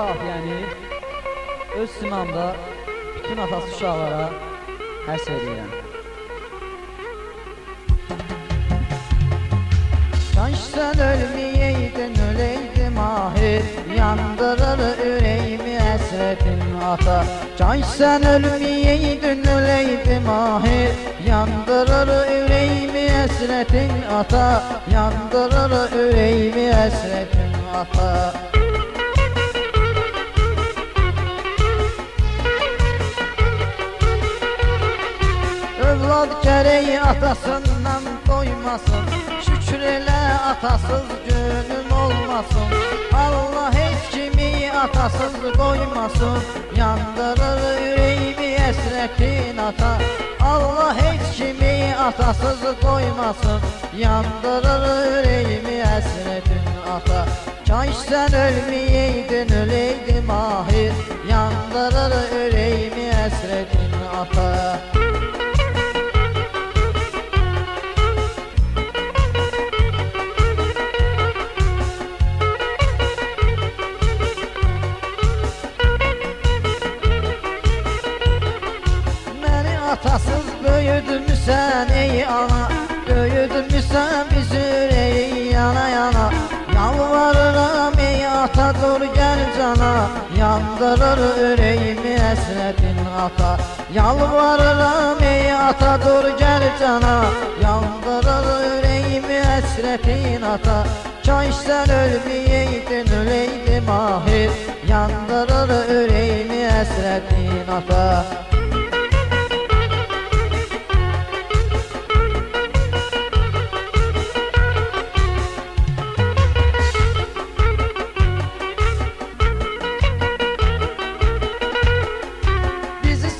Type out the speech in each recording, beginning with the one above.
qafiyəni öz simamda bütün atası uşaqlara həsr edirəm. Kaç sen ölmeyeydin öleydi mahir, yandırır yüreğimi hasretin ata. Kaç sen ölmeyeydin öleydi mahir, yandırır yüreğimi hasretin ata. Yandırır yüreğimi hasretin ata. Evlad gereği atasından doymasın, şükür elə atasız günüm olmasın. Allah heç kimi atasız qoymasın, yandırır yüreğimi əsrətin ata. Allah heç kimi atasız qoymasın, yandırır yüreğimi əsrətin ata. Kaş sen ölmeyeydin öleydi mahir, yandırır yüreğimi əsrətin ata. Atasız böyüdümüsən ey ana, böyüdümüsən biz yüreği yana yana. Yalvarıram ey ata dur gel cana, yandırır yüreğimi hasretin ata. Yalvarıram ey ata dur gel cana, yandırır yüreğimi hasretin ata. Kaş sen ölmeyeydin öleydi mahir, yandırır yüreğimi hasretin ata.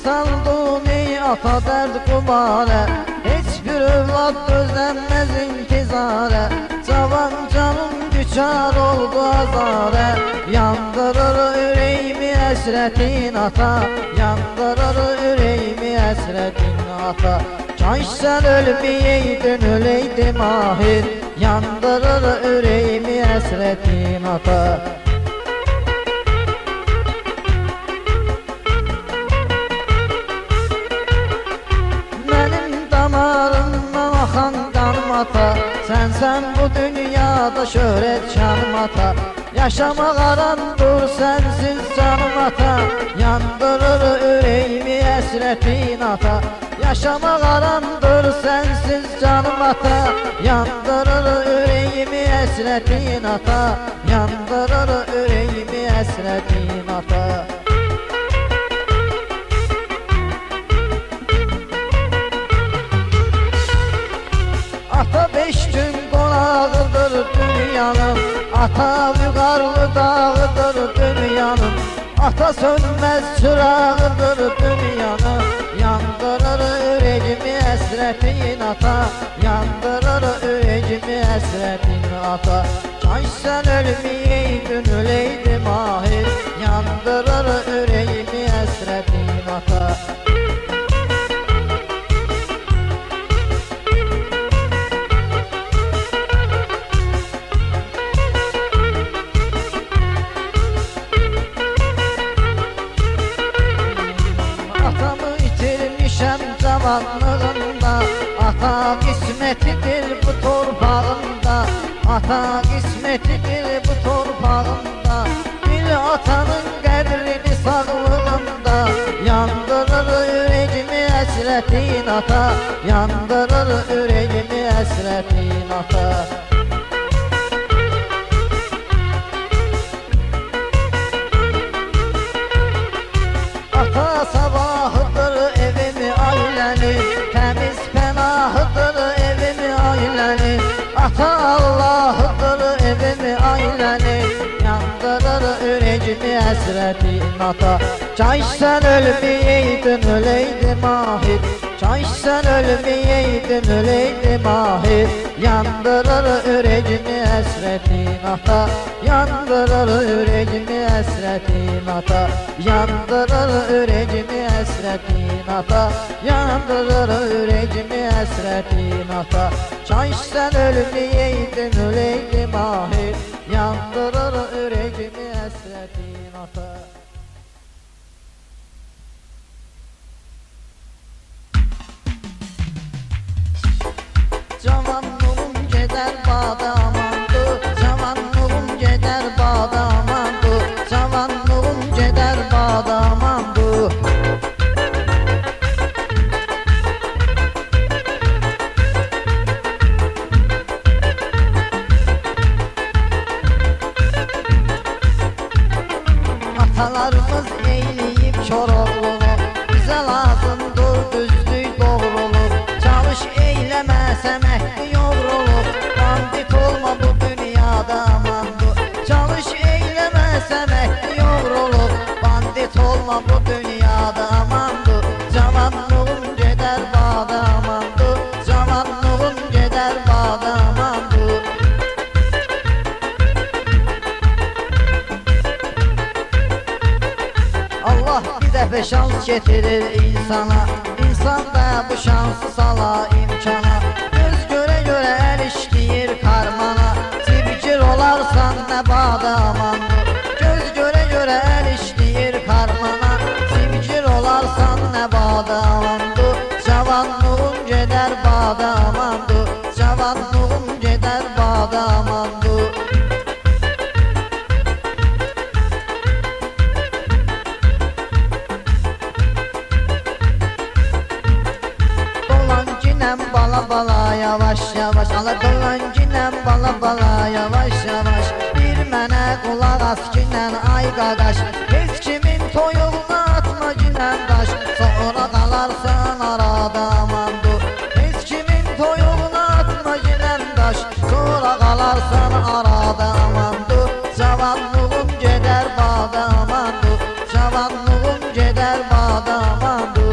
Saldın ey ata dərd qumarə, heç bir övlad gözlənməz intizarə. Cavan canım düçar oldu azarə, yandırır yüreğimi əsrətin ata. Yandırır yüreğimi əsrətin ata. Kaş sen ölmeyeydin öleydi mahir, yandırır yüreğimi əsrətin ata. Damarımdan axan qanım ata, sənsən bu dünyada şöhrət şanım ata. Yaşamaq arandır sənsiz canım ata, yandırır yüreğimi əsrətin ata. Yaşamaq arandır sənsiz canım ata, yandırır yüreğimi əsrətin ata. Yandırır yüreğimi əsrətin ata. Ata 5 gün qonağıdır dünyanın, ata vüqarlı dağıdır dünyanın. Ata sönməz çırağıdır dünyanın, yandırır yüreğimi əsrətin ata. Yandırır yüreğimi əsrətin ata. Kaş sen ölmeyeydin öleydi mahir, yandırır yüreğimi əsrətin ata. Cavanlığında ata qismetidir bu torpağında. Ata qismetidir bu torpağında. Bil atanın qədrini sağlığında, yandırır yüreğimi əsrətin ata. Yandırır yüreğimi əsrətin ata. Ata sabahıdır evimi ailənin, təmiz pənahıdır evimi ailənin. Ata Allahıdır evimi ailənin, yandırır yüreğimi əsrətin ata. Kaş sen ölmeyeydin öleydi mahir, kaş sen ölmeyeydin öleydi mahir. Yandırır yüreğimi əsrətin ata. Yandırır yüreğimi əsrətin ata. Yandırır yüreğimi əsrətin ata. Yandırır yüreğimi əsrətin ata. Kaş sen ölmeyeydin öleydi mahir, yandırır yüreğimi əsrətin ata. elədin ata. Cavanlığım gedər bada amandı, cavanlığım gedər bada amandı, cavanlığım gedər bada amandı. Atalarımız eyleyib Koroğlunu, bizə lazımdır düzlük doğruluq. Çalış eyləməsəm əhdi yovruluq, bandit olma bu dünyada amandı. Çalış eyləməsəm əhdi yovruluq, bandit olma bu dünyada amandı. Cavanlığım gedər bada amandı, cavanlığım gedər bada amandı. Allah bir dəfə şans getirir insana, insan da bu şansı sala imkana. Göz görə görə əl işləyir karmana, zibgir olarsan nə bada amandı. Göz görə görə əl işləyir karmana, zibgir olarsan nə bada amandı. Cavanlığım gedər bada amandı, cavanlığım gedər bada amandı. Bala bala yavaş yavaş, ala dolancinen bala bala yavaş yavaş. Bir mənə qulaq as kinən ay qaqaş, heç kimin toyuğuna atma cinən daş. Sonra qalarsan arada amandı, heç kimin toyuğuna atma cinən daş. Sonra qalarsan arada amandı, cavanlığım gedər bada amandı, cavanlığım gedər bada amandı.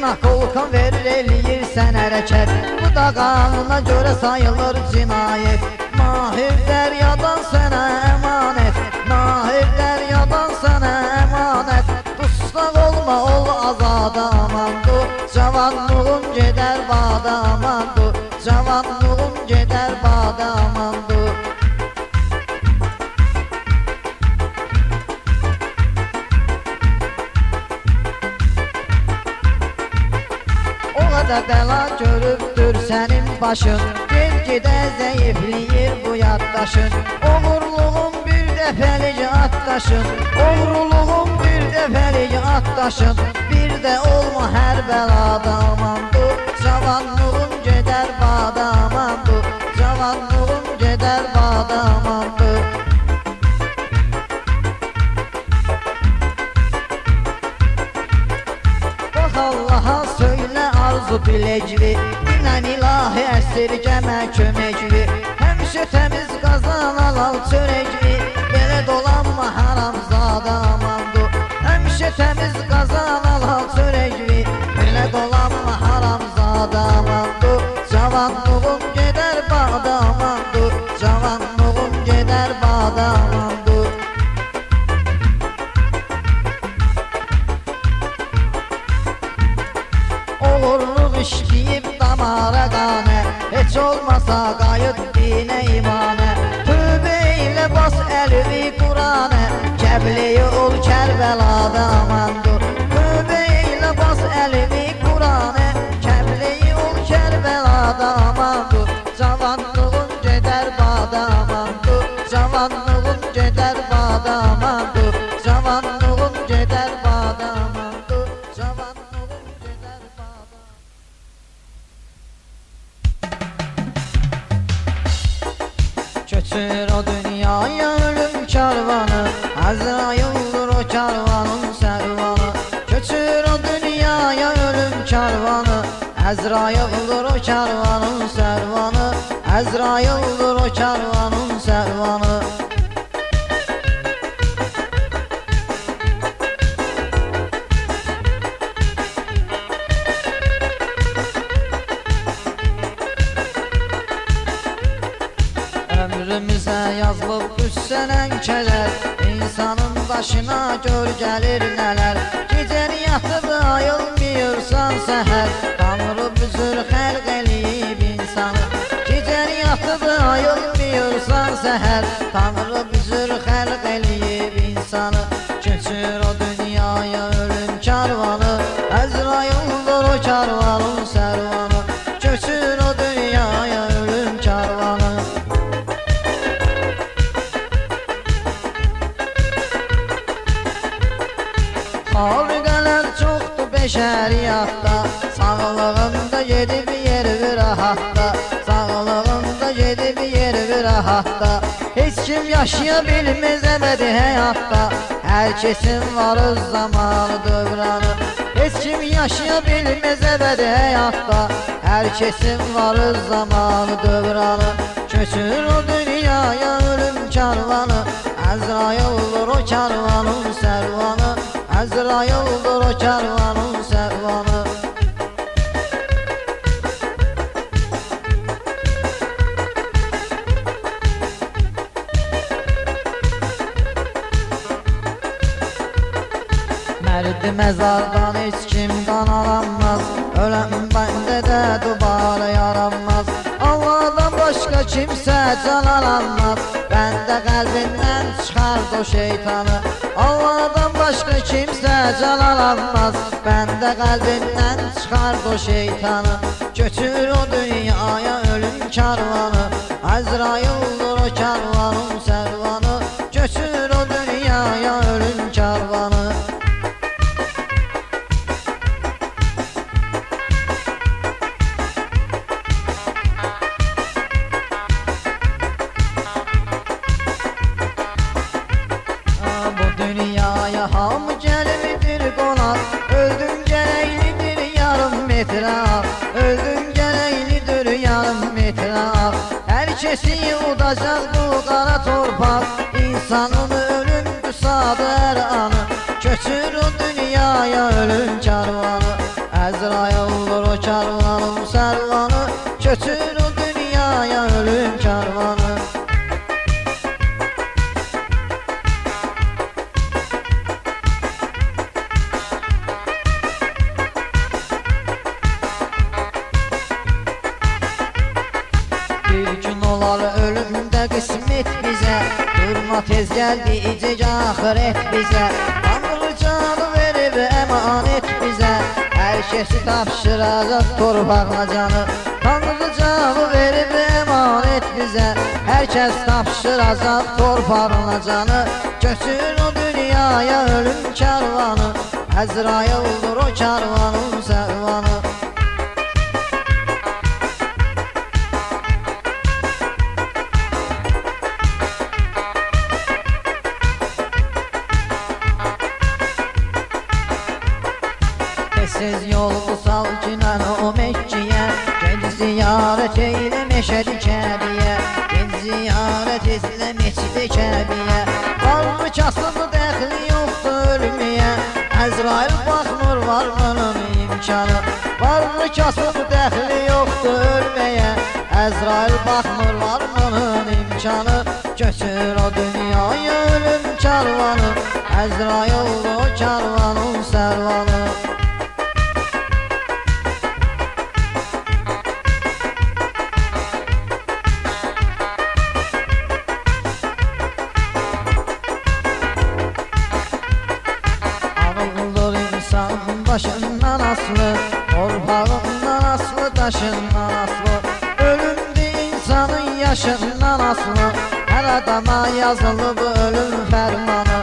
Nakolka verir eləyirsən hərəkət, bu da qanuna görə sayılır cinayət. Mahir dəryadan sənə əmanət, mahir dəryadan sənə əmanət. Dustaq olma ol azada amandı, cavanlığım gedər bada amandı, cavanlığım gedər bada amandı. Da bəla görübdür sənin başın, gel-gedə zəifliyir bu yaddaşın. Oğurluğun bir dəfəlik atdaşın, oğurluğun bir dəfəlik atdaşın. Bir də olma hər bəlada amandı, cavanlığım gedər bada amandı, cavanlığım gedər bada amandı. Bax Allaha söylə arzu biləcli, dinən ilahi əsirgəmə köməkli. Həmişə təmiz qazan alal çörəkli, belə dolanma haramzada amandı. Həmişə təmiz qazan alal çörəkli, belə dolanma haramzada amandı. Cavanlığım gedər bada amandı, cavanlığım gedər bada amandı. Oğurluq işləyib damara qanə, heç olmasa qayıt dinə imanə. Tövbə ilə bas əlvi Quranə, Kəbləyi ol Kərbəlada amandı. Tövbə ilə bas əlvi Quranə, Kəbləyi ol Kərbəlada amandı. Cavanlığım gedər bada amandı, cavanlığım gedər bada amandı, cavanlığım gedər bada amandı, cavanlığım gedər bada. Köçür o dünyaya ölüm karvanı, Əzraildir o karvanın sərvanı. Köçür o dünyaya ölüm karvanı, Əzraildir o karvanın sərvanı, Əzraildir o karvanın sərvanı. Ömrümüzə yazılıb düşsənən kədər, insanın başına gör gəlir nələr. Gecəni yatıb ayılmıyorsan səhər, Tanrı büzür xəlq eləyib insanı. ayılmıyorsan səhər Tanrı büzür xəlq eləyib insanı Köçür o dünyaya ölüm karvanı Əzraildir o karvanın sərvanı Köçür o dünyaya ölüm karvanı Xalqələr çoxdur bəşəriyyatda Sağlığında gedib yer bir rahatda Sağlığında gedib yer bir rahatda Heç kim yaşaya bilməz əbədi həyatda Hər kesin var öz zamanı dövranı Heç kim yaşaya bilməz əbədi həyatda Hər kesin var öz zamanı dövranı Köçür o dünyaya ölüm karvanı Əzraildir o karvanın sərvanı Əzraildir o karvanın sərvanı Mərdi məzardan heç kim qanalanmaz Öləm bəndə də dubara yaranmaz Allahdan başqa kimsə canalanmaz Bəndə qəlbindən çıxardı o şeytanı Allahdan başqa kimsə canalanmaz Bəndə qəlbindən çıxardı o şeytanı Götür o dünyaya ölüm karvanı Əzraildir o karvanın sərvanı Götür o dünyaya ölüm karvanı Dünyaya hamı gəlirdir qonaq Öldün gərəklidir yarım metrə Öldün gərəklidir yarım metrə Hər kesi udacaq bu qara torpaq İnsanın ölümdü sadı hər anı Köçür o dünyaya ölüm karvanı Əzraildir o karvanın sərvanı Köçür o dünyaya ölüm karvanı Ölümdə qismət bizə Durma tez gəldi icik axirət bizə Tanrı canı verib əmanət bizə Hər kəsi tapşıracaq torpaqla canı Tanrı canı verib əmanət bizə Hər kəs tapşıracaq torpaqla canı Köçür o dünyaya ölüm karvanı Əzraildir o karvanın sərvanı Siz yolu sal cinən o Məkkiyə Gel ziyarət eylə Məşədi Kəbiyə Gel ziyarət etlə Məscid-i Kəbiyə Varlı kasılı dəxli yoxdur ölməyə Əzrail baxmır var bunun imkanı Varlı kasılı dəxli yoxdur ölməyə Əzrail baxmır var bunun imkanı Köçür o dünyaya ölüm karvanı Əzraildir o karvanın sərvanı Başından aslı, torpağından aslı, daşından aslı Ölümdür insanın yaşından aslı Hər adama yazılı bu ölüm fərmanı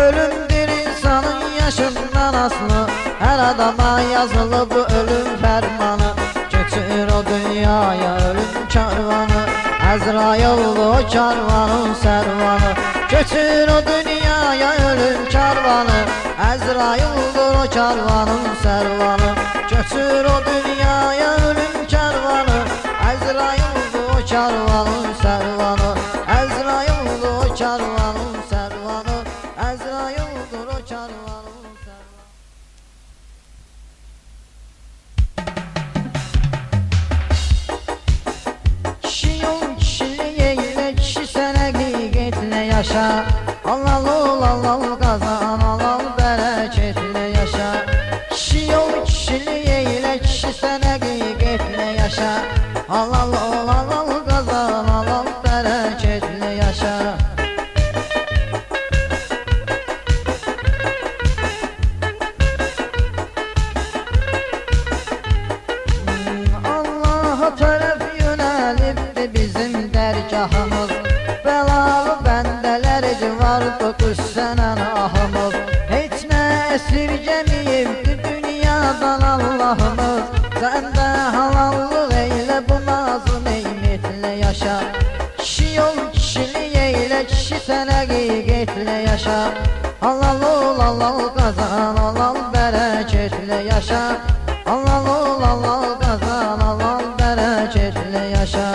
Ölümdür insanın yaşından aslı Hər adama yazılı bu ölüm fərmanı Köçür o dünyaya ölüm karvanı Əzraildir o karvanın sərvanı Köçür o dünyaya ölüm karvanı Əzraildir o karvanın sərvanı Köçür o dünyaya ölüm karvanı Əzraildir o karvanın sərvanı Əzraildir o karvanın sərvanı Əzraildir o karvanın sərvanı Kişi yol kişiliyə ilə kişi sən həqiqətlə yaşa Allah ol Allah qazan Allah bərəkətlə yaşa Kişi yol kişiliyə ilə kişi sən həqiqətlə yaşa Allah ol Allah qazan Allah sənən ahımız Heç nə əsirgəməyibdi dünyadan Allahımız Sən də halallıq eylə bu nazı neymetle yaşa Kişi ol kişilik eylə kişi sən həqiqetle yaşa Halal ol halal qazan halal bərəketlə yaşa Halal ol halal qazan halal bərəketlə yaşa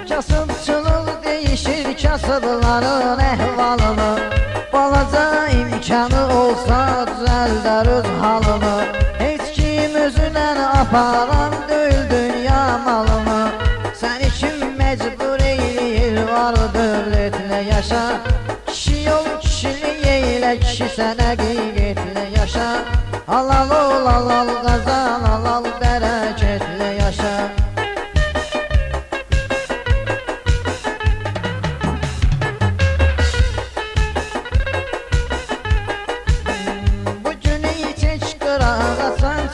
Kasıbçılıq değişir kasıbların əhvalını Balaca imkanı olsa düzəldər öz halını Heç kim özünən aparan deyil dünya malını Səni kim məcbur eyləyir var dövlətlə yaşa Kişi ol kişilik eylə kişi sən həqiqetle yaşa Halal ol halal qazan halal bərəketlə yaşa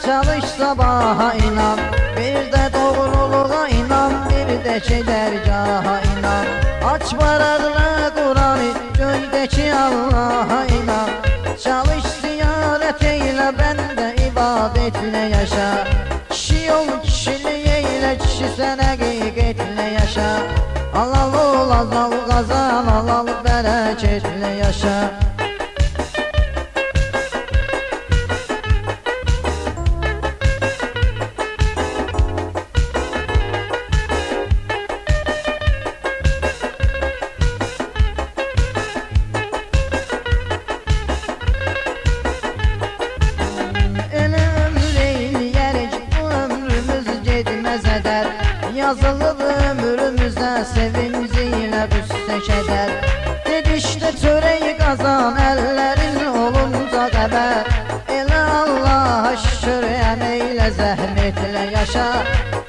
Çalış sabaha inan Bir də doğruluğa inan Bir də ki dərgaha inan Aç varaqla Qur'anı Göydəki Allaha inan Çalış ziyarət eylə Bəndə ibadətlə yaşa Kişi ol kişilik eylə Kişi sən həqiqetle yaşa Halal ol halal qazan halal bərəketlə yaşa Yazılıb ömrümüzdə sevinci ilə büstə kədər Dedişdə çörək qazan əllərin olunca qəbər Elə Allaha şükür əməklə zəhmətlə yaşa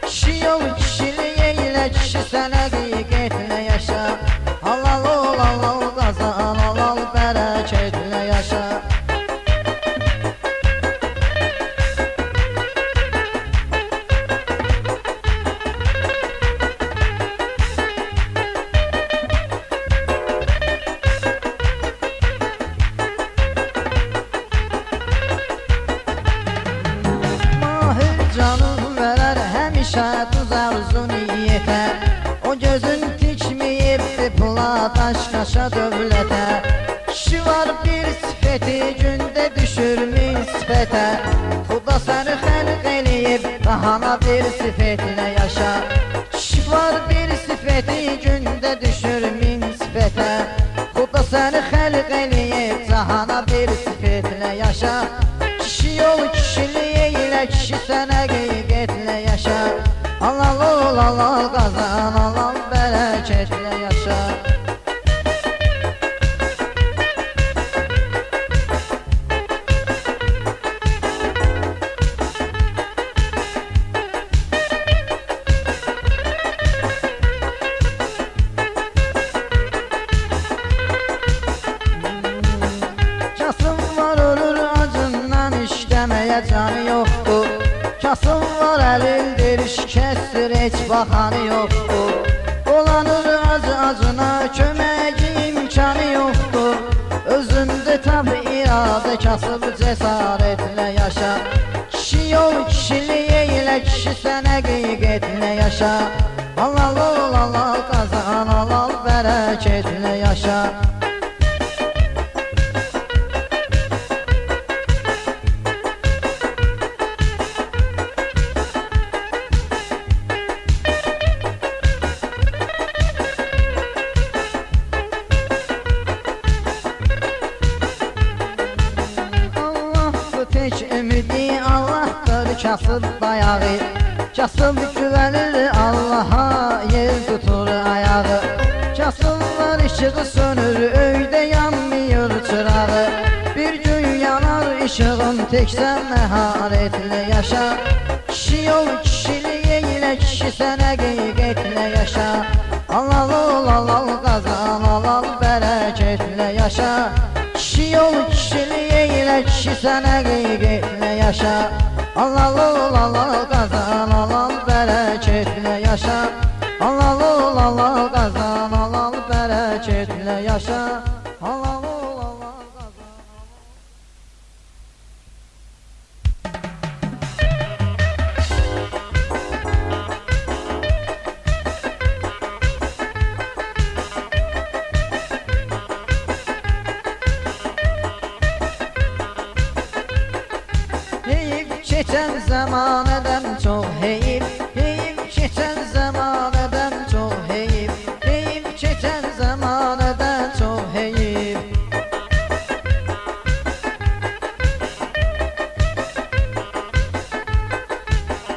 Kişi ol kişilik eylə kişi sən həqiqetle yaşa Halal ol halal qazan halal bərəketlə yaşa Duz arzu niyyətə O gözün tikməyibdi pula daş qaşa dövlətə Kişi var bir sifəti gündə düşür min sifətə Xuda səni xəlq eləyib bahana bir sifətlə yaşa Kişi var bir sifəti gündə düşür min sifətə Xuda səni xəlq eləyib cahana bir sifətlə yaşa Kişi ol kişilik eylə kişi sən həqiqetle yaşa Halal ol halal qazan halal bərəketlə yaşa Kasım var ölür acından işləməyə canı yoxdur Kasım var əlildir şikəstir heç baxanı yoxdur Dolanır acına köməyi imkanı yoxdur Özündə tabi iradə kasıb cəsarətlə yaşa Kişi ol kişilik eylə kişi sən həqiqetle yaşa Halal ol halal qazan halal bərəketlə yaşa Tek ümidi Allah'tır kasıb dayağı Kasıb güvənir Allaha yer tutur ayağı Kasıblar işığı sönür öydə yanmıyor çırağı Bir gün yanar işığın teksən məharətlə yaşa Kişi ol kişilik eylə kişi sən həqiqetle yaşa Halal ol halal qazan halal bərəketlə yaşa Kişi ol kişilik eylə kişi sənə qeydlə yaşa. Allalul allal qazan, alal bərəkətlə yaşa. Allalul allal qazan, alal bərəkətlə yaşa. Allalul allal qazan. Keçən zəmanədən çox heyif, heyif keçən zəmanədən çox heyif, heyif keçən zəmanədən çox heyif.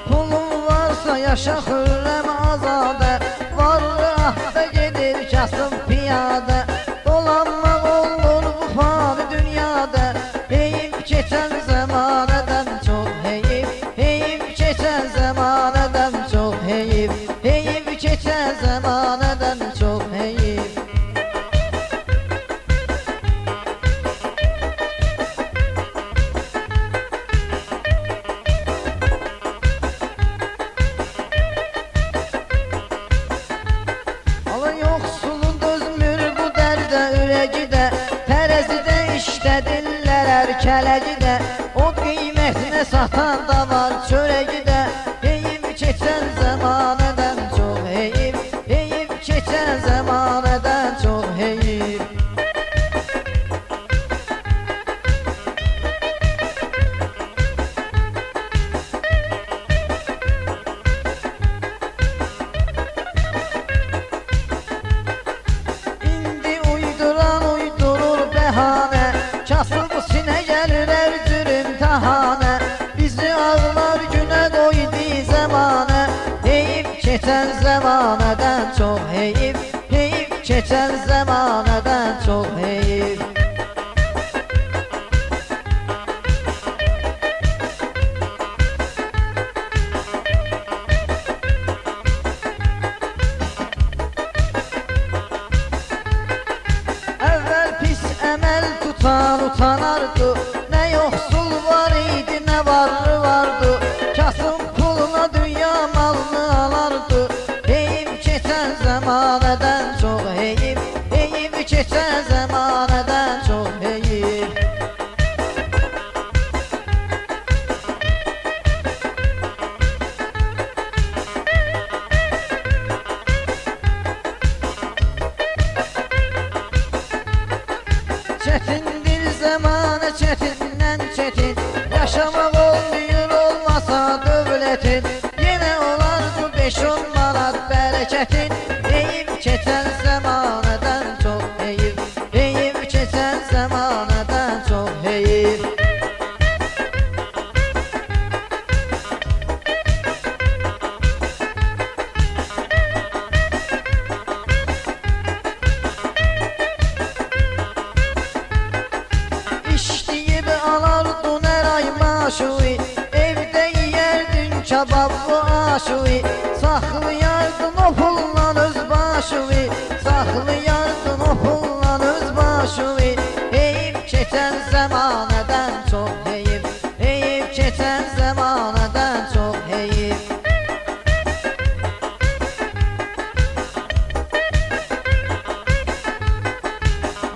Pulun varsa yaşa xürrəm azadə, varlı ahda gedir kasıb piyadə. Dolanmaq olur bu fani dünyada, heyif keçən zəmanədən çox heyif, heyif keçən zəmanədən çox heyif, heyif keçən zəmanədən çox heyif. Ala yoxsulun dözmür bu dərdə ürəci də, tərəzidə işlədirlər ərkələci də. O qiymətinə satan da var çörəci də, heyif keçən zəmanədən çox heyif, heyif keçən zəmanədən çox heyif. İndi uyduran uydurur bəhanə, kasıb sinə gəlir ərzürüm tahanə. Bizi ağlar günə doydu zəmanə, heyif keçən zəmanədən çox heyif, heyif keçən zəmanədən çox heyif. Əvvəl pis əməl tutan utanardı, nə yoxsul var idi, nə varlı vardı. Kasım puluna dünya malını alardı, heyif keçən zəmanədən çox heyif, heyif keçən zəmanədən çox heyif. Çətindir zəmanə çətindən çətin, yaşamaq olmuyor olmasa dövlətin. Yenə olardı 5-10 manat bərəkətin, heyif keçən zəmanədən çox heyif, heyif keçən zəmanədən çox heyif. İşləyib alardın hər ay maşuvi, evdə yiyərdin kabablı aşuvi. Saxlayardın o pullan öz başuvi, saxlayardın o pullan öz başuvi. Heyif keçən zəmanədən çox heyif, heyif keçən zəmanədən çox heyif.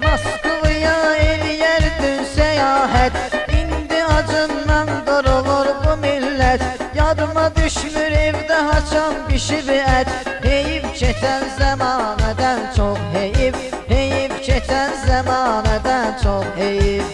Moskvaya eləyərdin səyahət, indi acından qırılır bu millət. Yadıma düşmür evdə haçan bişib ət, heyif keçən zəmanədən çox heyif, heyif keçən zəmanədən çox heyif.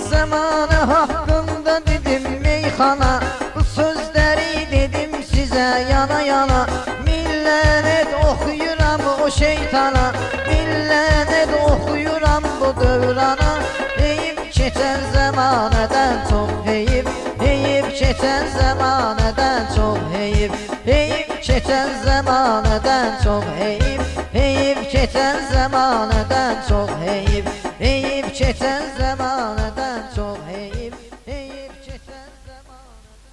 Zəmanə haqqında dedim meyxana, bu sözləri dedim sizə yana yana. Millənət oxuyuram o şeytana, millənət oxuyuram bu dövrana. Heyif keçən zəmanədən çox heyif, heyif keçən zəmanədən çox heyif, heyif keçən zəmanədən çox heyif, heyif keçən zəmanədən çox heyif, heyif keçən zəmanədən çox heyif, heyif keçən zəmanədən.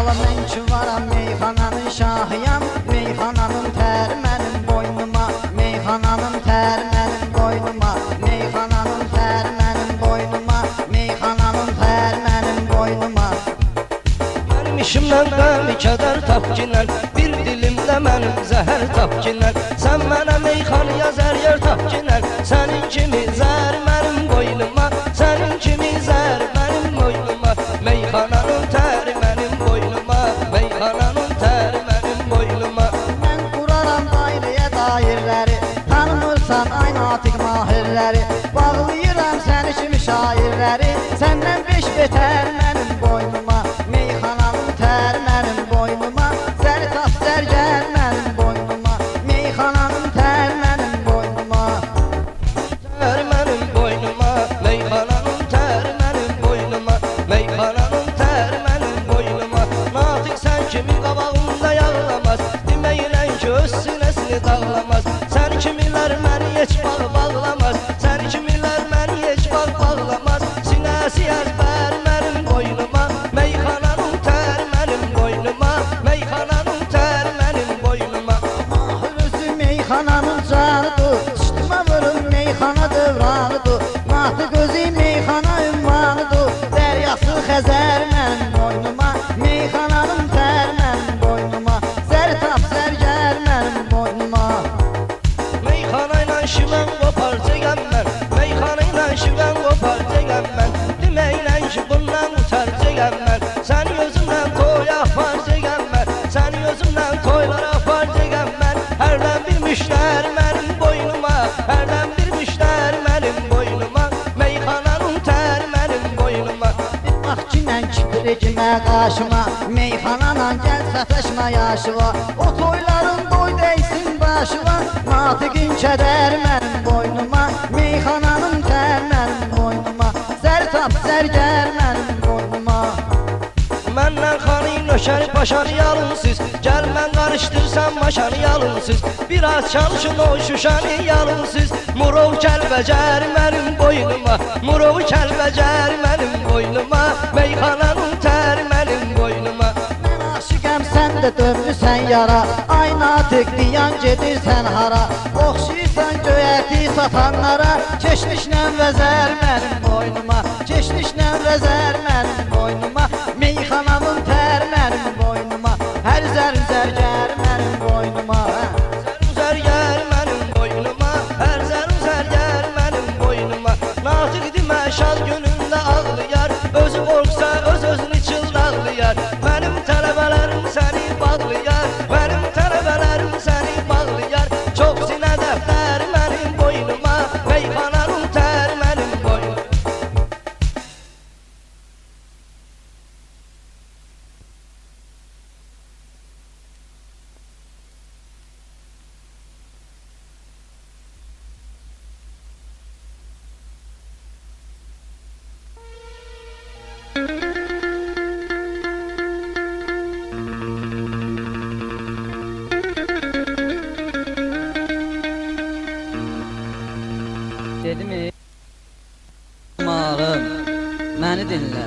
Allah mən ki varam meyxananın şahıyam. Meyxananın tər mənim boynuma, meyxananın tər mənim boynuma, meyxananın tər mənim boynuma, meyxananın tər mənim boynuma. Mənim işimdən qəmi kədər tapkinən, bir dilimdə mənim zəhər tapkinən. Sən mənə meyxanıya zəryer tapkinən, sənin kimi zər mənim boynuma, sənin kimi zər mənim boynuma. Meyxananın təri mənim boynuma, meyxananın təri mənim boynuma. Mən quraram dairəyə dairləri, tanımırsan ay natiq mahirləri. Bağlayıram səni kimi şairləri, səndən beş betər mənim boynuma. Meyxananın tər mənim boynuma, zər tap zər gəl mənim boynuma. Meyxananın tər mənim boynuma. Tər mənim boynuma, meyxananın təri mənim boynuma, meyxananın təri mənim boynuma. Natiq sən kimi qabağında yağlamaz, deməyilən ki öz sinəsini dağlamaz. Sən kimilər məni heç bağlamaz, sən kimilər məni heç bağlamaz. Sinəsi əzbər mənim boynuma, meyxananın təri mənim boynuma, meyxananın təri mənim boynuma. Mahir özü meyxananın canıdır, çıxdıma vurun meyxana dövranıdır. Natiq özü meyxana ünvanıdır, dəryası Xəzər mənim boynuma. Meyxananın tər mənim boynuma, zər tap zər gəl mənim boynuma. Meyxanayla şivən qopar cəgəmmən, meyxanayla şivən qopar cəgəmmən. Deməklə ki bundan utar cəgəmmən, səni özümdən toy apar cəgəmmən, səni özümdən toylar apar cəgəmmən. Hərdən bir müştər mənim boynuma, hərdən bir müştər mənim boynuma, meyxananın tər mənim boynuma. Bax ki mən kipricimə qarşıma, meyxananla gəl sataşma yaşıva. O toyların doy deysin başıva, natiqin kədər mənim boynuma, meyxananın tər mənim boynuma, zər tap zər gəl mənim boynuma. Məndən xanı nöşəri paşanı yalınsız, gəl mən qarışdırsan maşanı yalınsız. Biraz çalışın o şuşanı yalınsız, Murov kəlbəcər mənim boynuma, Murov kəlbəcər mənim boynuma, meyxananın tər mənim boynuma. Mən aşıqəm sən də dönmüsən yara, ay natiq diyan gedirsən hara. Oxşayırsan göyərti satanlara, keçmişlə vəzər mənim boynuma, keçmişlə vəzər mənim boynuma. Meyxanamın tər mənim boynuma, hər zər zərgər mənim boynuma. Zərgər mənim boynuma, hər zərgər mənim boynuma. Natiq demə şad günündə ağlayar, özü qorxsa öz-özünü çıldaqlayar. Mənim tələbələrim səni bağlayar, mənim tələbələrim səni bağlayar. Çox sinə dəftər mənim boynuma, meyxananın tər mənim boynuma. Dedim Marım, məni dinlə.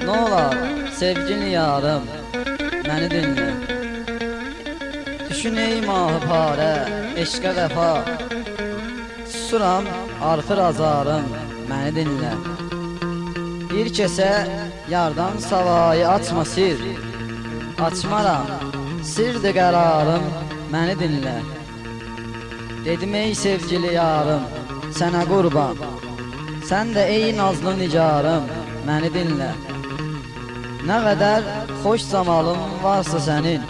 Nə olar, sevgili yarım, məni dinlə. Düşün ey mahı parə, eşqə vəfa. Susuram, artır azarım, məni dinlə. Bir kəsə yardan savayı açma sir, açmaram, sirdir qərarım, məni dinlə. Dedim ey sevgili yarım, sənə qurban, sən də ey nazlı nigarım, məni dinlə. Nə qədər xoş zamalım varsa sənin,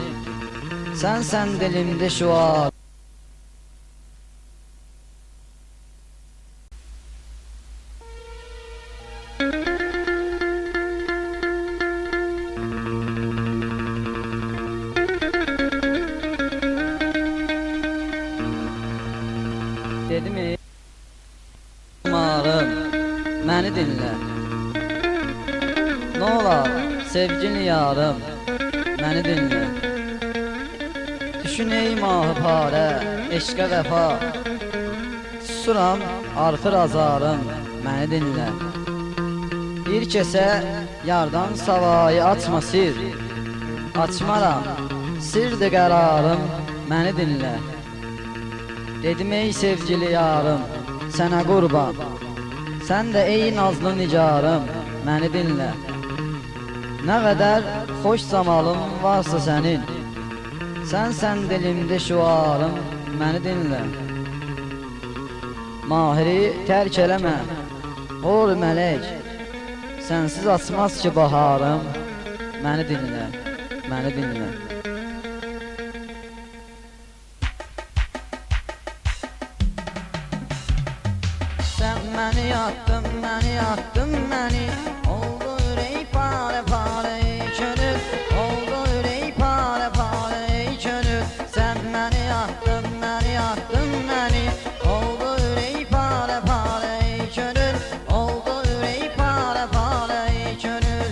sən dilimdə şüar. Dedim ey marım, məni dinlə. Nə olar, sevgili yarım, məni dinlə. Düşün ey mahı parə, eşqə vəfa. Susuram, artır azarım, məni dinlə. Bir kəsə yardan savayı açma sir. Açmaram, sirdir qərarım, məni dinlə. Dedim ey sevgili yarım, sənə qurban. Sən də ey nazlı nigarım, məni dinlə. Nə qədər xoş zamalım varsa sənin, sən dilimdə şüarım, məni dinlə. Mahiri tərk eləmə, ol mələk, sənsiz açmaz ki baharım, məni dinlə, məni dinlə. Sən məni yaktın, məni oldu ürək pare pare könül, oldu ürək pare pare könül. Sən məni yaktın, məni oldu ürək pare pare könül, oldu ürək pare pare könül.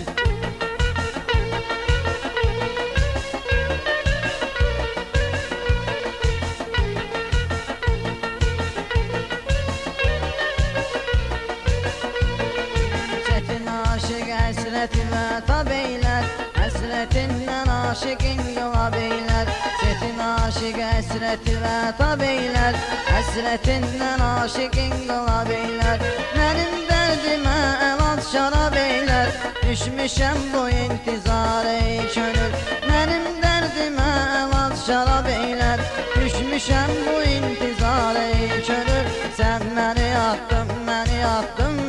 Həsrətinə tab eylər, həsrətindən aşiqin yola beylər. Çetin aşiq həsrətinə tab eylər, həsrətindən aşiqin yola beylər. Mənim dərdimə əlac şarab eylər, düşmüşəm bu intizara ey könül. Mənim dərdimə əlac şarab eylər, düşmüşəm bu intizara ey könül. Sən məni atdın,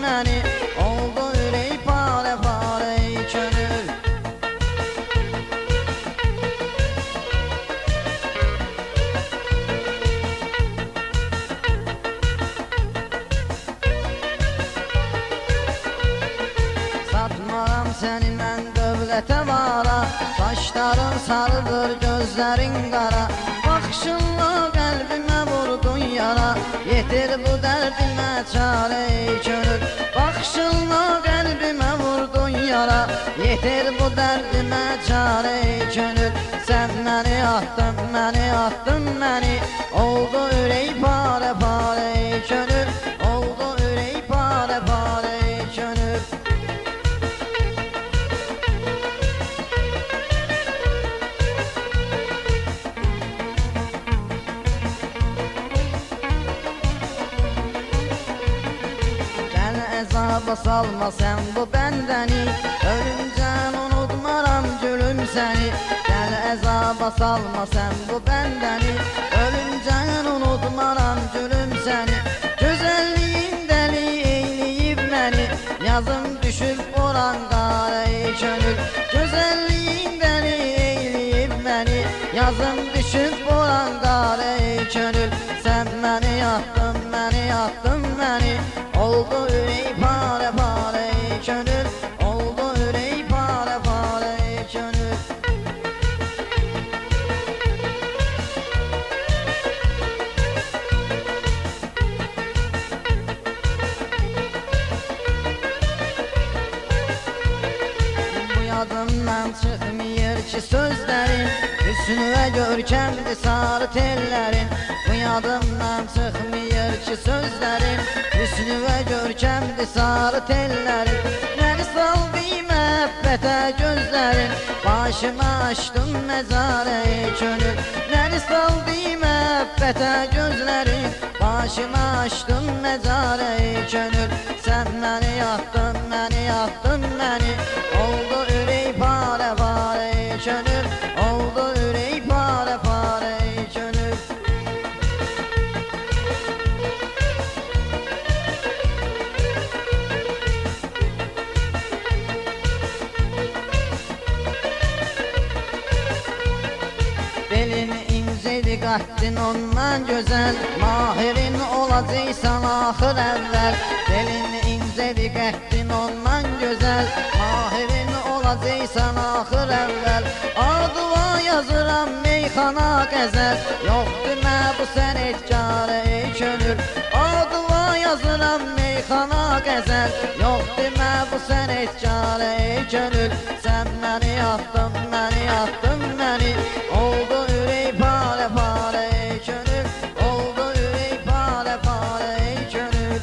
məni oldu ürək pare pare könül. Satmaram səni mən dövlətə vara, saçların sarıdır, gözlərin qara. Baxışınla qəlbimə vurdun yara, yetir bu dərdimə çarə ey könül. Baxışınla qəlbimə vurdun yara, yetir bu dərdimə çarə ey könül. Sən məni atdın, məni oldu ürək pare pare könül, oldu ürək pare pare könül. Əzaba salma sən bu bəndəni, ölümcən unutmaram gülüm səni. Gəl əzaba salma sən bu bəndəni, ölümcən unutmaram gülüm səni. Gözəlliyin dəli eyləyib məni, yazım düşüb oran qara ey könül. Gözəlliyin dəli eyləyib məni, yazım düşüb oran qara ey könül. Sən məni atdın, məni oldu ürək pare pare könül, oldu ürək pare pare könül. Bu yadımdan çıxmıyor ki sözlərin, hüsnü və görkəmli sarı tellərin. Bu yadımdan çıxmıyor ki sözlərin, hüsnü və görkəmli sarı tellərin. Məni saldı məhəbbətə gözlərin, başımı açdın məzarə ey könül. Məni saldı məhəbbətə gözlərin, başımı açdın məzarə ey könül. Sən məni atdın, məni oldu ürək pare pare könül, oldu ürək pare pare könül. Belin incədir, qəddin ondan gözəl, mahirin olacaqsan axır əvvəl. Belin incədir, qəddin ondan gözəl, mahirin olacaqsan axır əvvəl. Adıva yazıram meyxana qəzəl, yoxdur mə bu sənətkarə ey könül. Adıva yazıram meyxana qəzəl, yoxdur mə bu sənətkarə ey könül. Sən məni atdın, məni oldu ürək pare pare könül, oldu ürək pare pare könül.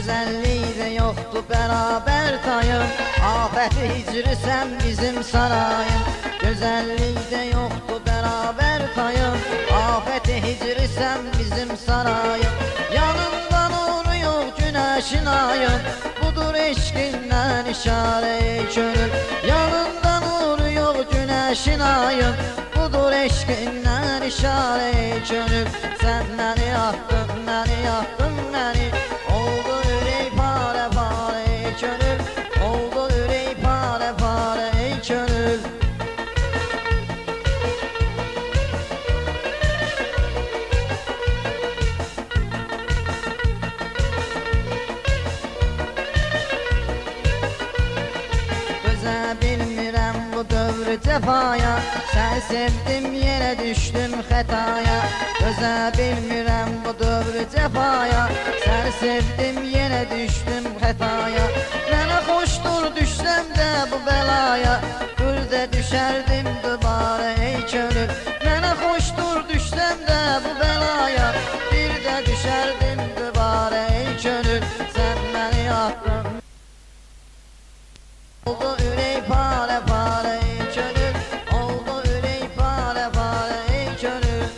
Gözəllikdə yoxdur bərabər tayım, afəti hicri bizim sarayım. Gözəllikdə yoxdur bərabər tayım, afəti hicri bizim sarayım. Yanında nuru yox günəşin ayım, budur eşqindən işarə-i könül. Yanında nuru yox günəşin ayım, budur eşqindən işarə-i könül. Sən məni yaktın, məni yaktın, məni oldu ürək pare pare ey könül, oldu ürək pare pare ey könül. Dözə bilmirəm bu dövrü cəfaya, sən sevdim yerə düşdüm xətaya. Dözə bilmirəm bu dövrü cəfaya, sən sevdim yerə düşdüm xətaya. Mənə xoşdur düşsəm də bu bəlaya, güldə düşərdim dübarə ey könül. Mənə xoşdur düşsəm də bu bəlaya, bir də düşərdim dübarə ey könül. Sən məni yaktın, oldu ürək pare pare ey könül, oldu ürək pare pare ey könül.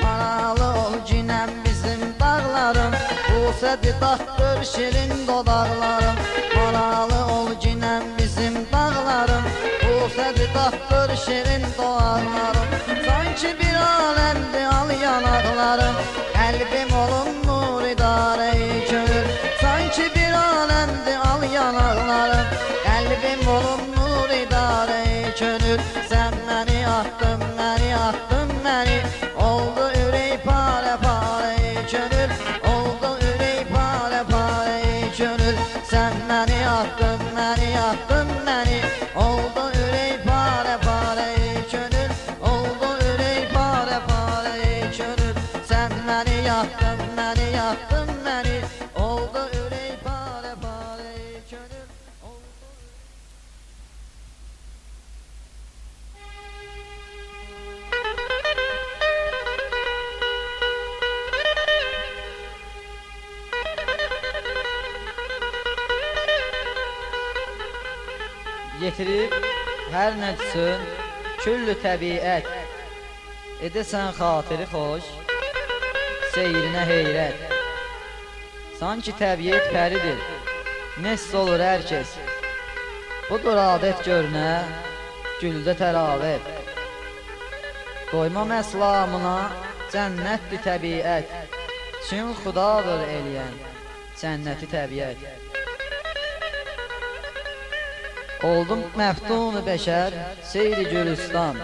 Maralı ol cinəm bizim dağlarım, Bursa'dı tatdır şirin dodaqlarım. Maralı ol cinəm bizim dağlarım, Bursa'dı tatdır şirin dodaqlarım. Sanki bir aləmdi al yanaqlarım, qəlbim olun nur idarə-i könül. Sanki bir aləmdi al yanaqlarım, qəlbim olun nur idarə-i könül. Sən məni yaktın, məni yaktın, məni oldu ürək pare pare ey könül, oldu ürək pare pare ey könül. Sən məni yaktın, məni yaktın, məni oldu ürək pare pare ey könül, oldu ürək pare pare ey könül. Sən məni yaktın, məni yaktın, məni oldu ürək pare pare ey könül, oldu. Yetirib hər nəcsün küllü təbiət, edəsən xatiri xoş, seyrinə heyrət. Sanki təbiət pəridir, nəsl olur hər kəs. Budur adət görünə, güldə təravət. Doymam əslamına, cənnətdir təbiət, çün xudadır eləyən, cənnəti təbiət. Oldum məftun-u bəşər, seyri gülüstan.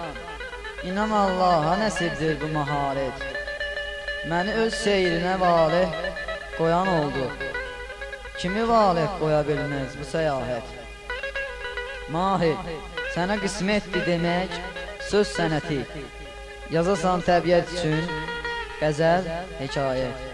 İnan Allaha nəsibdir bu maharət. Məni öz seyrinə valeh qoyan oldu. Kimi valeh qoya bilməz bu səyahət. Mahir, sənə qismətdir demək söz sənəti. Yazasan təbiət üçün qəzəl, hekayət.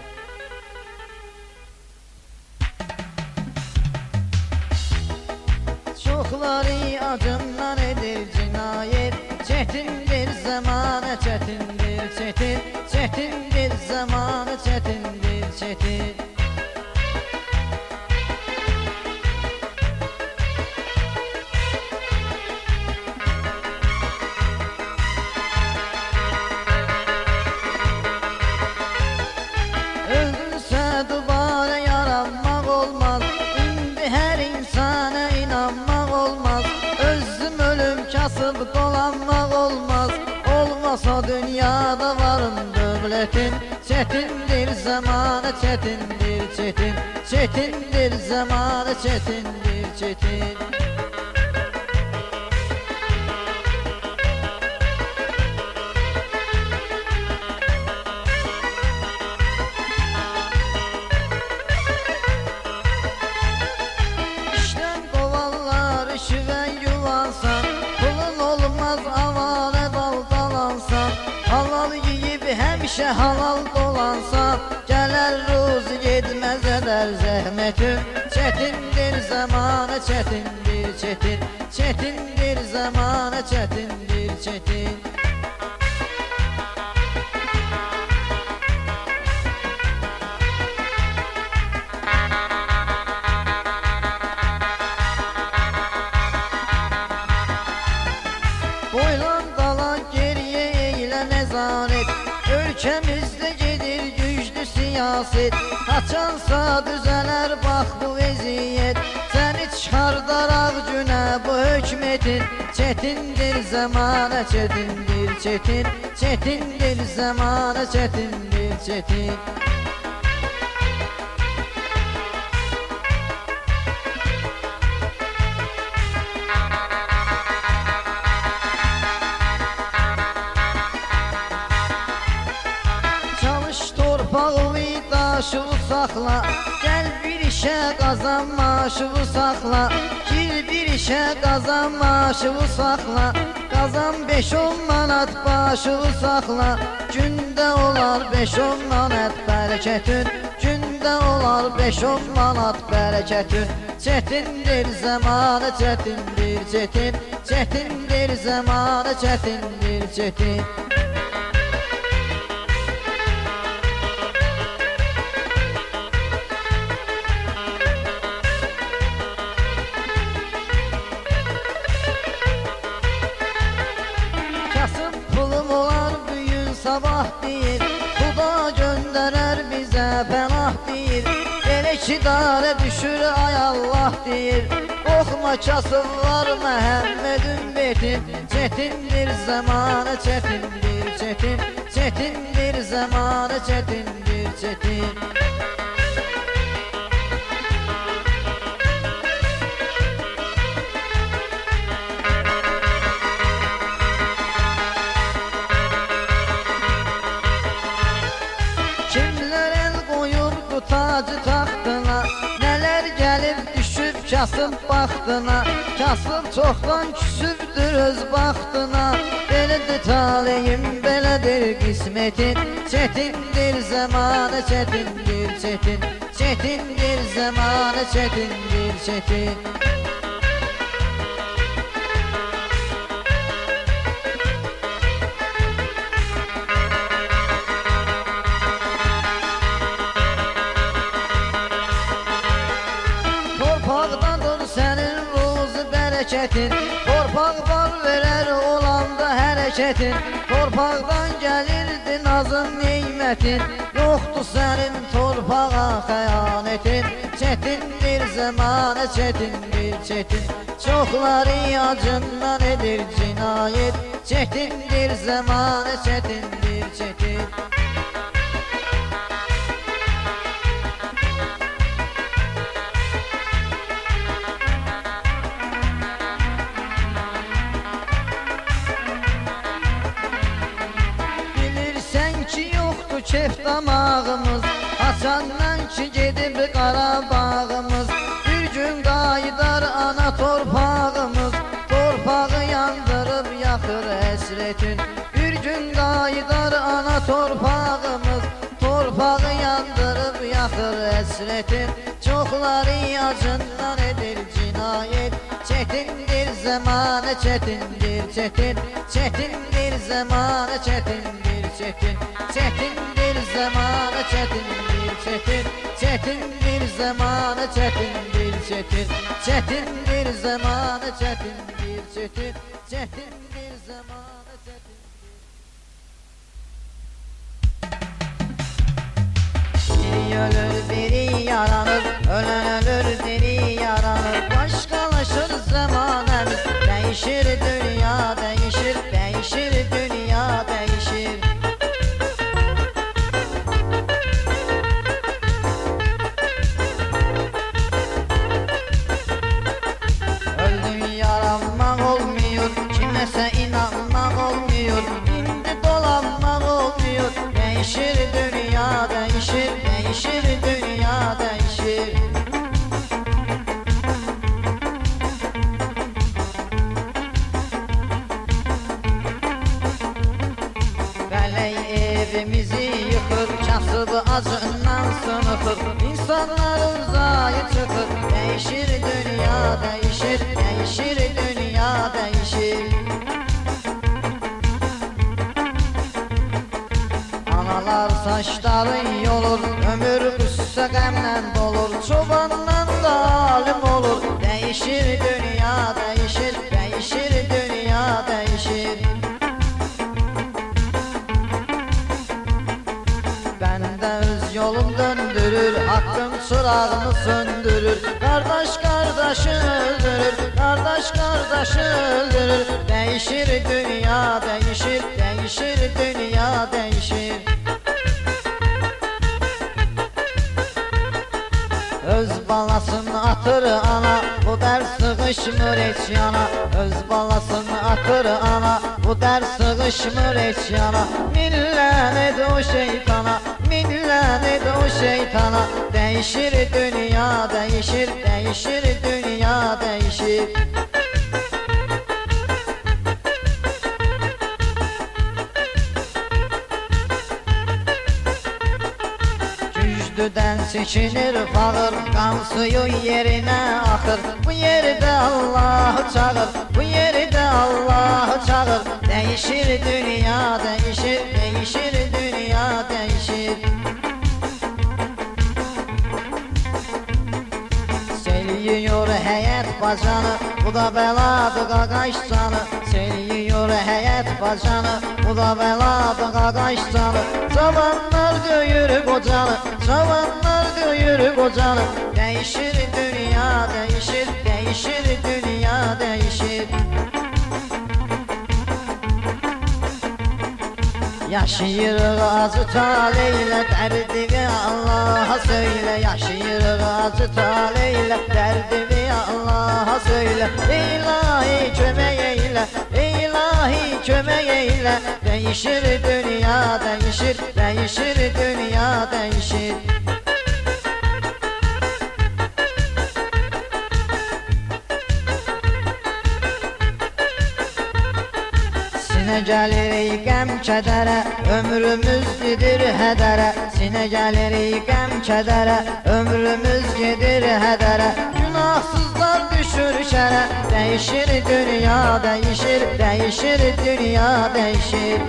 Çoxları acından edir cinayət, çətindir zamanə, çətindir, çətin, çətindir zamanə, çətindir, çətin. Öldürsə dubara yaranmaq olmaz, indi hər insana inanmaq olmaz. Özüm ölüm kasıb dolanmaq olmaz, olmasa dünyada varım dövlətin. Çətindir zamanə, çətindir, çətin, çətindir zamanə, çətindir, çətin. İşdən qovarlar işivə yuvansan, pulun olmaz avanə daldalansan. Halal yeyib həmişə halal dolansan, gələr ruzi yetməzə də kadar zahmetin. Çetindir zamanı çetindir çetin. Çetindir zamanı çetindir çetin. Boylan qalan geriye eyle nezaret. Ölkəmizdə gedir güclü siyaset. Haçansa düzələr bax bu vəziyyət. Səni çıxardaraq günə bu hökmetin. Çetindir zamanı çetindir çetin. Çetindir zamanı çetindir çetin. Torpağımı daşıvı saxla. Gəl bir işə qazan maaşıvı saxla. Gir bir işə qazan maaşıvı saxla. Qazan 5-10 manat başıvı saxla. Gündə olar 5-10 manat bərəkətin. Gündə olar 5-10 manat bərəkətin. Çetindir zamanı çetindir çetin. Çetindir zamanı çetindir çetin. Sabah deyir, Xuda göndərər bizə pənah deyir. Elə ki darə düşür ay Allah deyir. Qorxma kasıblar Məhəmməd ümmetin. Çetindir zamanı çetindir çetin. Çetindir zamanı çetindir çetin. Tacı taxtına, nələr gəlib düşüb kasıb baxtına. Kasıb çoxdan küsübdür öz baxtına. Belədir taleyim, belədir qismetin. Çetindir zamanı çetindir çetin. Çetindir zamanı çetindir çetin. Torpaqdandır sənin ruzu bərəkətin. Torpaq var verər olanda hərəkətin. Torpaqdan gəlirdi nazın neymətin. Yoxdur sənin torpağa xəyanətin. Çetindir zamanı çetindir çetin. Çoxları acından edir cinayət. Çetindir zamanı çetindir çetin. Kef damağımız, açandan ki gedib Qarabağımız. Bir gün qayıdar ana torpağımız. Torpağı yandırıb yaxır həsrətin. Bir gün qayıdar ana torpağımız. Torpağı yandırıb yaxır həsrətin. Çoxları acından edir cinayət. Çetindir zamanı çetindir çetin. Çetindir zamanı çetindir çetin. Çetindir zamanı çetindir çetin. Çetindir zamanı çetindir çetin. Çetindir zamanı çetindir çetin. Çetindir zamanı çetindir. Biri ölür biri yaranır. Ölen ölür diri yaranır. Başkalaşır zamanımız. Değişir dünya değişir. Değişir dünya değişir. Kimese inanmak olmuyor, indi dolanmak olmuyor. Değişir dünya değişir, değişir dünya değişir. Bələk evimizi yıxır, kasıbı acından sınıxır. İnsanların değişir, değişir, dünya değişir. Analar saçların yolur, ömür qüssə qəmlə dolur, çobandan da alim olur. Değişir, dünya değişir, değişir, dünya değişir. Bende öz yolum döndürür, hakkın çırağını söndürür. Kardeş kardeşi öldürür, kardeş kardeşi öldürür. Değişir, dünya değişir, değişir, dünya değişir. Öz balasını atır ana, bu ders sığışmır heç yana. Öz balasını atır ana, bu ders sığışmır heç yana. Millət o şeytana, millət o şeytana. Değişir, dünya değişir, değişir, dünya değişir. Güclüden seçilir fağır, kan suyu yerine akır. Bu yerde Allah çağır, bu yerde Allah çağır. Değişir, dünya değişir, değişir, dünya değişir. Sel yiyor həyət bacanı, bu da bəladır qaqaş canı. Sel yiyor həyət bacanı, bu da bəladır qaqaş canı. Cavanlar döyür qocanı, cavanlar döyür qocanı. Değişir, dünya değişir, değişir, dünya değişir. Yaşayırıq acı taleylə, dərdimi Allah'a söylə. Yaşayırıq acı taleylə, dərdimi Allah'a söylə. İlahi kömək eylə, ilahi kömək eylə. Değişir, dünya değişir, değişir, dünya değişir. Sinə gəlirik qəm kədərə, ömrümüz gedir hədərə. Sinə gəlirik qəm kədərə, ömrümüz gedir hədərə. Günahsızlar düşür şərə. Değişir, dünya değişir, değişir, dünya değişir.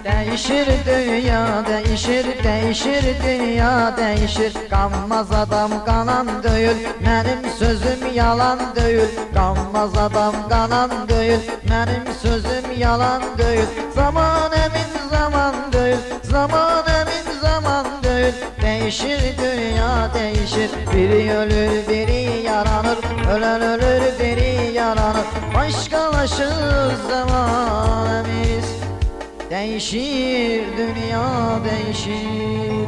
Değişir, dünya değişir, değişir, dünya değişir. Qanmaz adam qanan döyül, mənim sözüm yalan döyül. Qanmaz adam qanan döyül, mənim sözüm yalan döyül. Zaman əmin zaman döyül, zaman əmin zaman döyül. Değişir, dünya değişir. Biri ölür, biri yaranır, ölen ölür, biri yaranır. Başkalaşır zamanımız. Değişir, dünya değişir.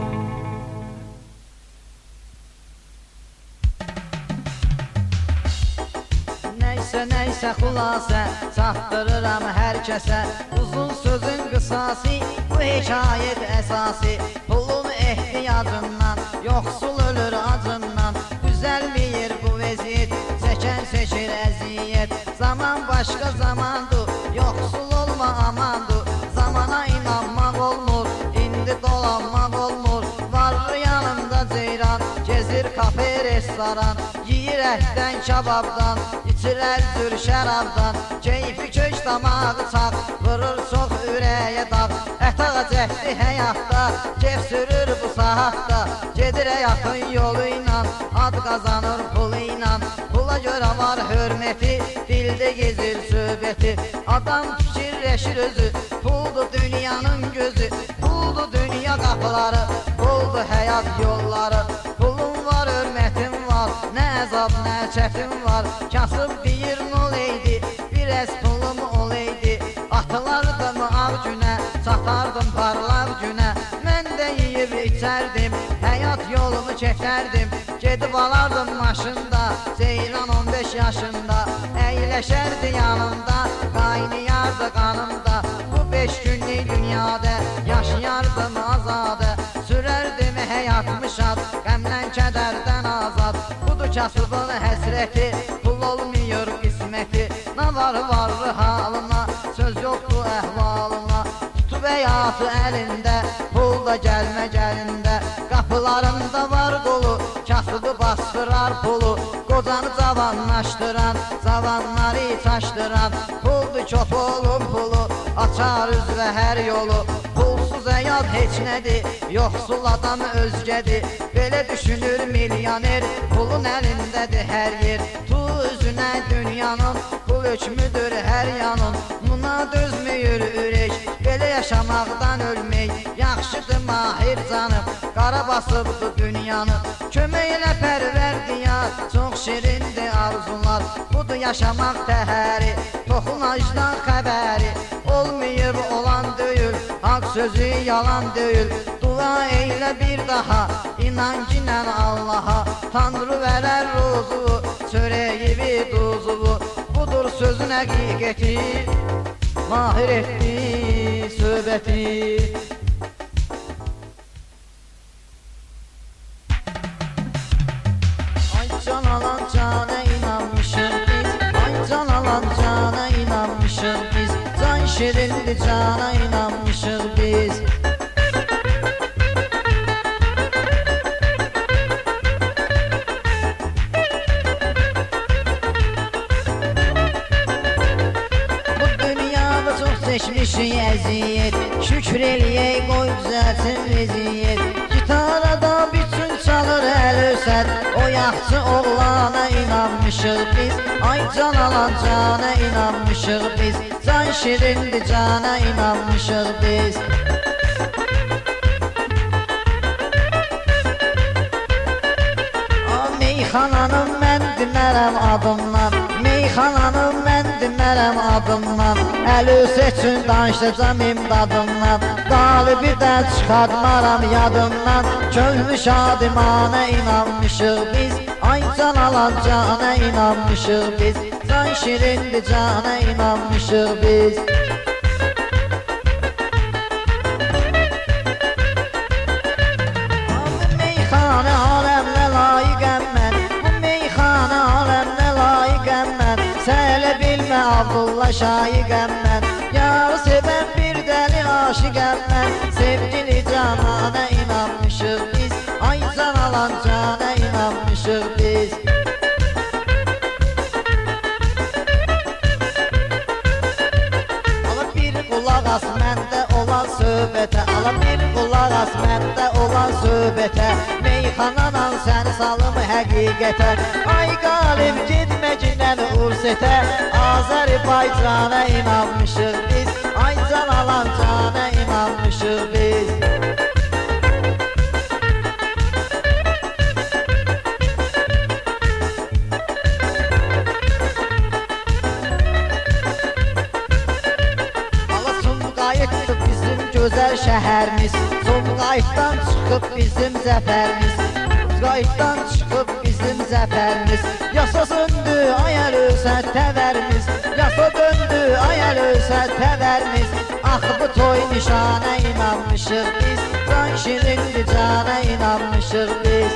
Neyse neyse xülasə, çatdırıram hər kəsə. Uzun sözün qısası, bu hekayət əsası. Pulun ehtiyacından, yoxsul ölür acından. Düzəlməyir bu vəziyyət, çəkən çəkir əziyyət. Zaman başqa zamandır, yoxsul olma amandır. Zamana inanmaq olmur, indi dolanmaq olmur. Var yanımda ceyran, gezir kafe restoran. Yiyir ətdən kababdan, içir əzür şərabdan. Keyfi kök damağı çaq, vurur çox ürəyə dağ. Ətağa cəhdi həyatda, kef sürür bu saatda. Gedir yaxın yolu ilə, ad qazanır pulu ilə. Pula görə var hörməti, dildə gezir söhbəti. Adam fikirləşir özü, puldur dünyanın gözü. Puldur dünya qapıları, puldur həyat yolları. Pulun var, hörmətin var, nə əzab, nə çətin var. Kasıb bir nol eydi, biraz pulum olaydı. Atılardım av günə, çatardım parlaq günə. Mən də yiyib içərdim, həyat yolumu çəkərdim. Gedib alardım maşında, Ceylan 15 yaşında. Əyləşərdi yanımda, qaynayardı qanımda. Bu 5 günlük dünyada yaşayardım azadə. Sürərdim həyatımı şad, qəmdən kədərdən azad. Budur kasıbın həsrəti, pul olmuyor qisməti. Nə var varlı halına, söz yoxdur əhvalına. Tutub həyatı əlində, pul da gəlmə gəlində. Qapılarında var qol çaşdıran puldur köpolun pulu, açar üzrə hər yolu. Pulsuz həyat heç nədir, yoxsul adam özgədir. Belə düşünür milyoner, pulun əlindədir hər yer. Tu üzünə dünyanın, pul hökmüdür hər yanın. Buna dözmüyor ürək, belə yaşamaqdan ölmək. Yaxşıdır mahir canım, qara basıbdır dünyanı. Köməklə pərverdiyar, çox şirindir arzular. Budur yaşamaq təhəri, toxunacdan xəbəri. Olmayıb olan deyil, haqq sözü yalan deyil. Dua eylə bir daha, inan ginən Allaha. Tanrı verər ruzuvu, çörəyivi duzuvu. Budur sözün həqiqəti, mahir etdi söhbəti. Ay can alan cana inanmışıq biz, ay can alan cana inanmışıq biz. Can şirindi cana inanmışıq biz. Çəkmişik əziyyət, şükür eləyək, qoy düzəlsin vəziyyət. Gitarada bütün çalır əl-ösət, o yaxçı oğlana inanmışıq biz. Ay can alan cana inanmışıq biz, can şirindi cana inanmışıq biz. Meyxananın mən dinərəm adımdan, meyxananın mən dinərəm adımdan. Əl-ösət üçün danışacam imdadımdan, qalibi də çıxartmaram yadımdan. Könlü şadimana inanmışıq biz, ay can alan cana inanmışıq biz. Can şirindi cana inanmışıq biz. Meyxana aləmlə layiqəm mən, bu meyxana aləmlə layiqəm mən. Sələ bilmə Abdullah şayiqəm mən, yarı sevən bir dəli aşiqəm mən. Sevgili canana inanmışıq biz, ay can alan cana inanmışıq biz. Ala bir qulaq as məndə olan söhbətə, ala bir qulaq as məndə olan söhbətə. Meyxananan səni salım həqiqətə, ay qalib gitmə ginən ursetə. Azərbaycana inanmışıq biz, ay can alan cana inanmışıq biz. Ala Sumqayıtdır bizim gözəl şəhərimiz, Sumqayıtdan çıxıb bizim zəfərimiz, Sumqayıtdan çıxıb bizim zəfərimiz. Yasa söndü ay əl-ösət təvərimiz, yasa döndü ay əl-ösət təvərimiz. Ax bu toy nişana inanmışıq biz, can şirindi cana inanmışıq biz.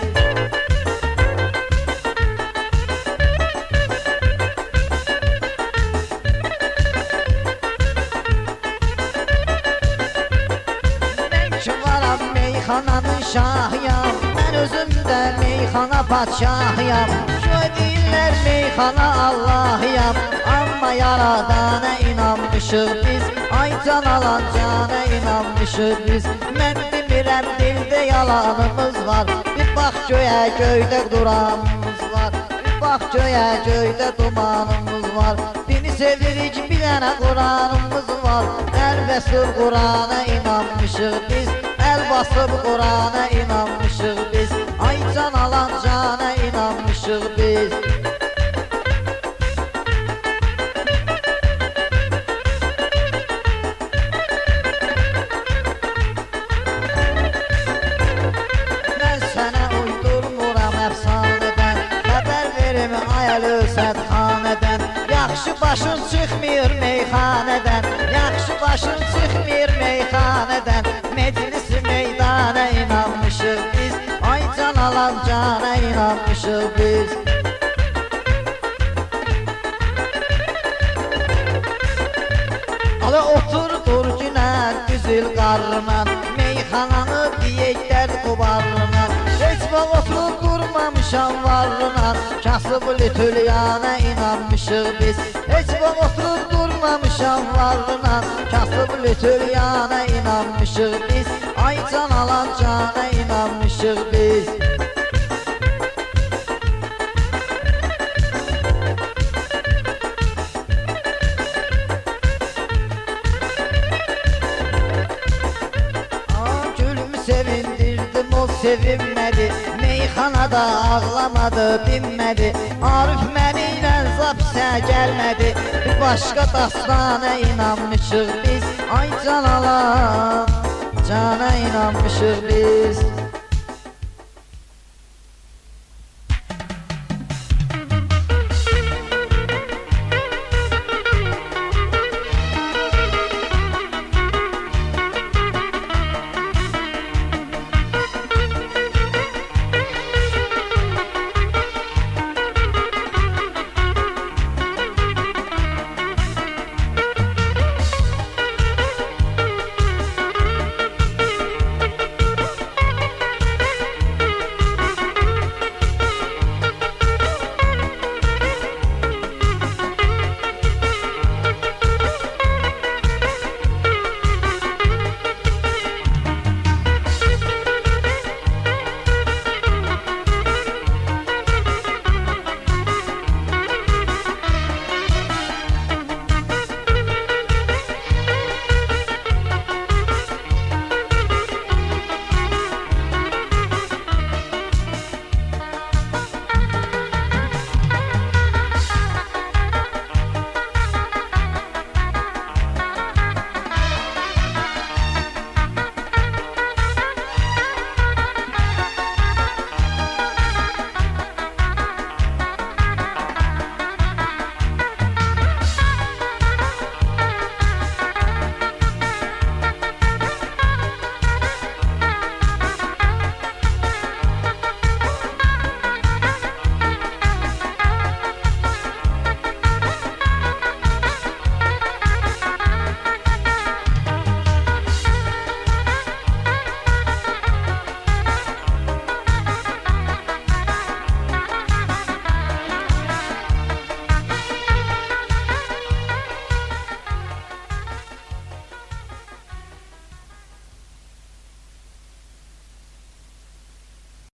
Meyxananın şahıyam, mən özüm də meyxana padşahıyam. Şöyle deyirlər meyxana Allahıyam, amma yaradana inanmışıq biz. Ay can alan cana inanmışıq biz. Mən demirəm dildə yalanımız var, bir bax göyə göydə duranımız var. Bir bax göyə göydə dumanımız var. Dini sevirik bir dənə Quranımız var. Əl bəsib Qurana inanmışıq biz, əl basıb Qurana inanmışıq biz. Ay can alan cana inanmışıq biz. Mən sənə uydurmuram əfsanədən, xəbər verim ay əl-ösət xanədən. Yaxşı başın çıxmır meyxanədən, yaxşı başın çıxmır meyxanədən. Meclisi meydana inanmışıq biz, ay can alan cana inanmışıq biz. Ala otur dur günən düzül qarrıman, meyxananı deyək dərd qubarrıman. Heç vaxt oturub durma durmamışam varlığına, kasıb lütülyana inanmışıq biz. Heç vaxt oturub durmamışam varlığına, kasıb lütülyana inanmışıq biz. Ay can alan cana inanmışıq biz. Sevindirdim o sevinmedi, meyxanada ağlamadı dinmedi. Arif məni ilə zapisə gəlmədi, bir başqa dastana inanmışıq biz. Ay can alan, cana inanmışıq biz.